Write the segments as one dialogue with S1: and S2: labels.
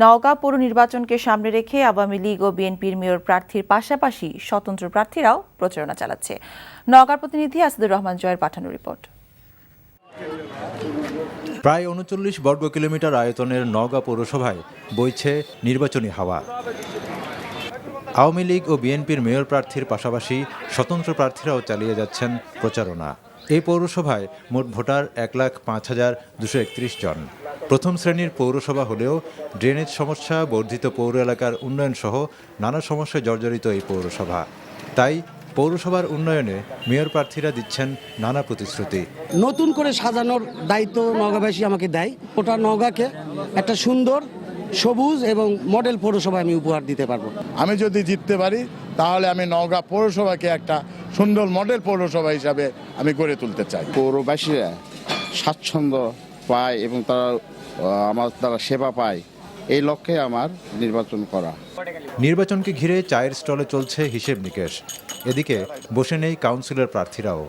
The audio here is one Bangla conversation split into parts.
S1: নওগাঁ পৌর নির্বাচনকে সামনে রেখে আওয়ামী লীগ ও বিএনপির মেয়র প্রার্থীর পাশাপাশি স্বতন্ত্র প্রার্থীরাও প্রচারণা চালাচ্ছে। নওগাঁর প্রতিনিধি আসিদুর রহমান জয়ের পাঠানো রিপোর্ট।
S2: প্রায় ৩৯ বর্গ কিলোমিটার আয়তনের নওগাঁ পৌরসভায় বইছে নির্বাচনী হাওয়া। আওয়ামী লীগ ও বিএনপির মেয়র প্রার্থীর পাশাপাশি স্বতন্ত্র প্রার্থীরাও চালিয়ে যাচ্ছেন প্রচারণা। এই পৌরসভায় মোট ভোটার ১,০৫,২৩১ জন। প্রথম শ্রেণীর পৌরসভা হলেও ড্রেনেজ সমস্যা, বর্ধিত পৌর এলাকার উন্নয়ন সহ নানা সমস্যায় জর্জরিত এই পৌরসভা। তাই পৌরসভার উন্নয়নে মেয়র প্রার্থীরা দিচ্ছেন নানা প্রতিশ্রুতি।
S3: নতুন করে সাজানোর দায়িত্ব নওগাঁবাসী আমাকে দেয়। ওটা নওগাঁকে একটা সুন্দর, সবুজ এবং মডেল পৌরসভা আমি উপহার দিতে পারবো।
S4: আমি যদি জিততে পারি তাহলে আমি নওগাঁ পৌরসভাকে একটা সুন্দর মডেল পৌরসভা হিসাবে আমি গড়ে তুলতে চাই।
S5: পৌরবাসীরা স্বাচ্ছন্দ্য পায় এবং তারা সেবা পায়, এই লক্ষ্যে আমার নির্বাচন করা।
S2: নির্বাচনকে ঘিরে চায়ের স্টলে চলছে হিসেব নিকেশ। এদিকে বসে নেই কাউন্সিলর প্রার্থীরাও।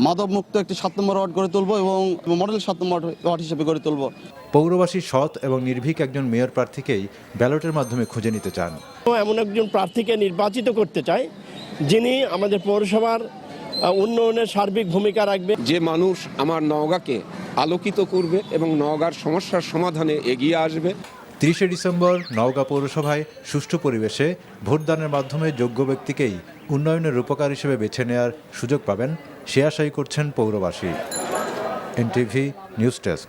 S6: মাদক মুক্ত একটি ৭ নম্বর ওয়ার্ড গড়ে তুলব এবং মডেল ৭ নম্বর ওয়ার্ড হিসেবে গড়ে তুলব।
S2: পৌরবাসী সৎ এবং নির্ভীক একজন মেয়র প্রার্থীকেই ব্যালটের মাধ্যমে খুঁজে নিতে চান।
S7: এমন একজন প্রার্থীকে নির্বাচিত করতে চাই যিনি আমাদের পৌরসভার উন্নয়নের সার্বিক ভূমিকা রাখবে।
S8: যে মানুষ আমার নওগাঁকে আলোকিত করবে এবং নওগাঁর সমস্যার সমাধানে এগিয়ে আসবে।
S2: ৩০শে ডিসেম্বর নওগাঁ পৌরসভায় সুষ্ঠু পরিবেশে ভোটদানের মাধ্যমে যোগ্য ব্যক্তিকেই উন্নয়নের রূপকার হিসেবে বেছে নেওয়ার সুযোগ পাবেন, সে আশাই করছেন পৌরবাসী। NTV news desk.